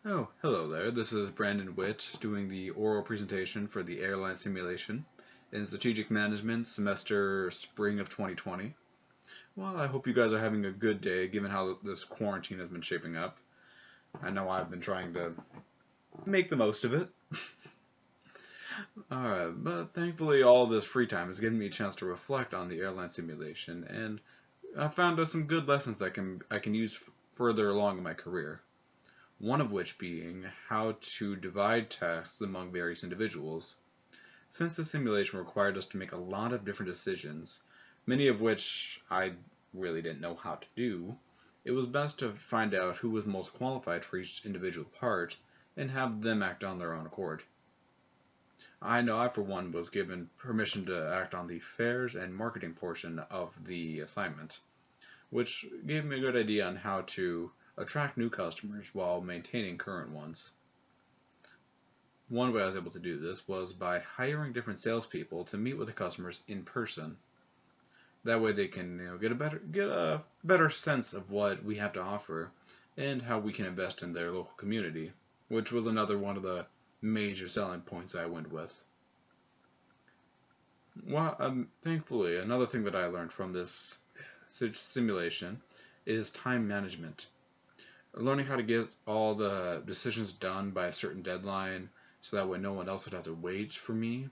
Oh, hello there. This is Brandon Witt doing the oral presentation for the airline simulation in strategic management semester spring of 2020. Well, I hope you guys are having a good day given how this quarantine has been shaping up. I know I've been trying to make the most of it. Alright, but thankfully all this free time has given me a chance to reflect on the airline simulation, and I found some good lessons that I can use further along in my career. One of which being how to divide tasks among various individuals. Since the simulation required us to make a lot of different decisions, many of which I really didn't know how to do, it was best to find out who was most qualified for each individual part and have them act on their own accord. I know I, for one, was given permission to act on the fares and marketing portion of the assignment, which gave me a good idea on how to attract new customers while maintaining current ones. One way I was able to do this was by hiring different salespeople to meet with the customers in person. That way they can get a better sense of what we have to offer and how we can invest in their local community, which was another one of the major selling points I went with. Well, thankfully, another thing that I learned from this simulation is time management. Learning how to get all the decisions done by a certain deadline so that way no one else would have to wait for me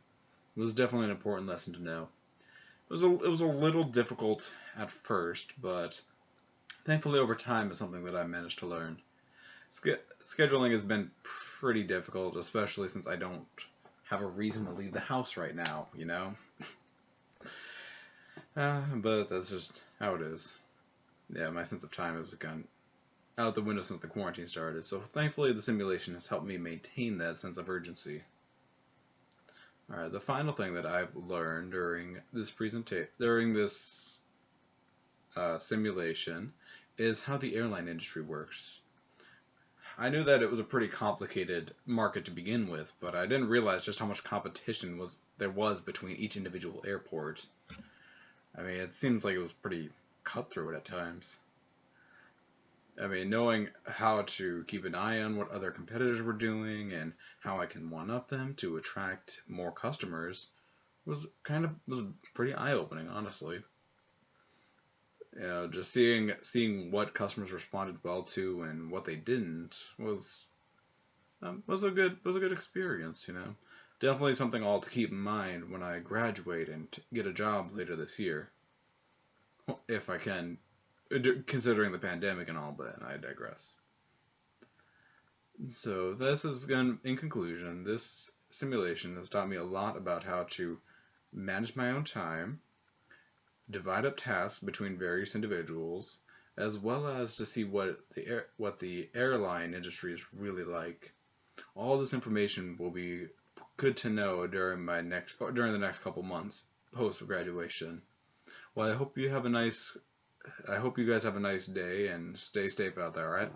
was definitely an important lesson to know. It was a little difficult at first, but thankfully over time it's something that I managed to learn. Scheduling has been pretty difficult, especially since I don't have a reason to leave the house right now, you know? But that's just how it is. Yeah, my sense of time has gone out the window since the quarantine started, so thankfully the simulation has helped me maintain that sense of urgency. Alright, the final thing that I've learned during this simulation is how the airline industry works. I knew that it was a pretty complicated market to begin with, but I didn't realize just how much competition there was between each individual airport. I mean, it seems like it was pretty cutthroat at times. I mean, knowing how to keep an eye on what other competitors were doing and how I can one-up them to attract more customers was pretty eye-opening, honestly. Just seeing what customers responded well to and what they didn't was a good experience, you know. Definitely something I'll to keep in mind when I graduate and get a job later this year, if I can, considering the pandemic and all, but I digress. So in conclusion, this simulation has taught me a lot about how to manage my own time, divide up tasks between various individuals, as well as to see what the airline industry is really like. All this information will be good to know during the next couple months post graduation. Well, I hope you guys have a nice day and stay safe out there, alright?